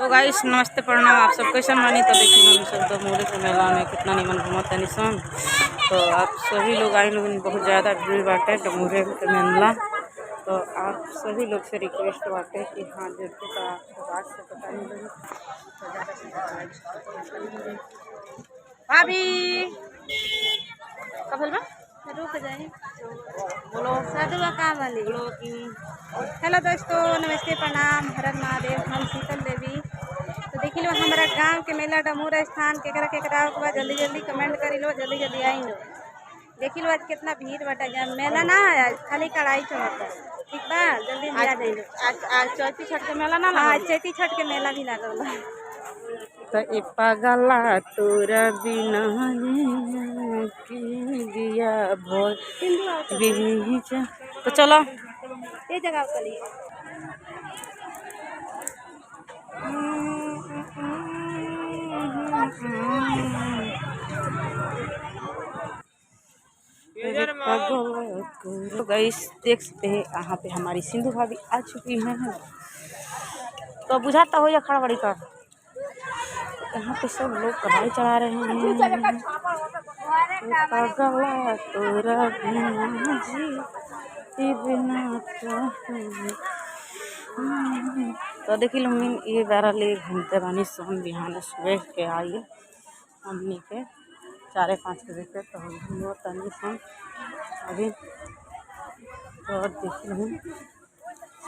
तो गाइस नमस्ते प्रणाम, आप सब कैसे मानी। तो देखिए हम सब तो मोरे के मेला में कितना निमन घूमत निशान। तो आप सभी लोग आए लोग बहुत ज़्यादा भीड़ बाटे डमोरे के मेला। तो आप सभी लोग से रिक्वेस्ट बाटे कि हाँ देखो तो आपको बात से पता नहीं लगे भाभी कब बोलबा रुक जाए बोलो साधुआ का वाली। बोलो कि हेलो दोस्तों, नमस्ते प्रणाम, हर महादेव। हम शीतल देवी। तो देखी लो हमारा गांव के मेला डमूर स्थान केकरा केकरा के बाद जल्दी जल्दी कमेंट करी लो, जल्दी जल्दी आई लो। देखी लो आज कितना भीड़ बटा जाए। मेला ना है आज, खाली कढ़ाई चढ़ता है। ठीक बा, जल्दी भी आ जाइए। आज चौथी छठ के मेला ना हाँ, लगा चैती छठ के मेला भी लागल बा। तो ए पगला तोरा बिना की दिया भोर बीच। तो चलो ये जगह के लिए तो गाइस देख सकते हैं यहाँ पे हमारी सिंधु भाभी आ चुकी हैं। तो बुझाता हो या खड़ा बड़ी का यहाँ पे सब लोग कढ़ाई चढ़ा रहे हैं। पगला तोरा बिना जी बिना तो देखी लोग ये बारह ले घूमते बानी सोन बिहान सुबह के आई हमनी के 4-5 बजे के। तो हम तनी सोन अभी तो देख लूँ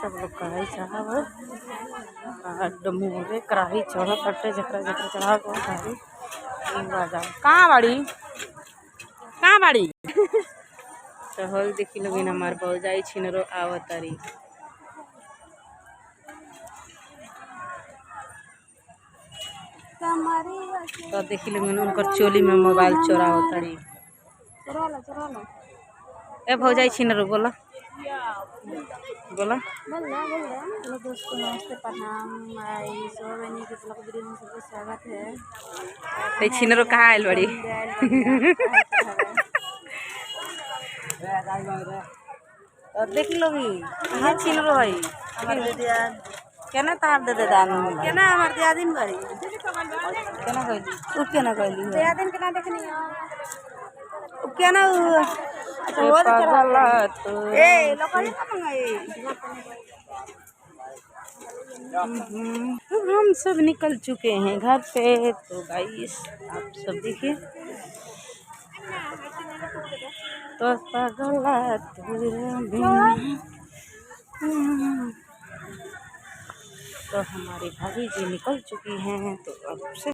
सब लोग कढ़ाई चढ़ा डमूरे कढ़ाई चढ़ कटे जकरा जकरा चढ़ा कढ़ाई कहाँ बाड़ी तो हल देखी लोग हमार भौजाई छिनरो आवतारी। तो देखी लोग उनकर चोली में मोबाइल चोरावतारी। ए भौजाई छिनरो बोला बोला हेलो दोस्तों, नमस्ते प्रणाम। सोबनी के ब्लॉग वीडियो में सबका स्वागत है। छिनरो कहाँ आयल बड़ी तो देख लो कहाँ छिनरो भाई केना तार दे दे दान केना हमार दियादिन बड़ी केना कहली तू केना कहली दियादिन केना देखनी केना पगला तो ए लोकरी का हम सब निकल चुके हैं घर पे। तो गाइस आप सब देखिए तो पगला तेरा बिना तो हमारी भाभी जी निकल चुकी हैं। तो अब से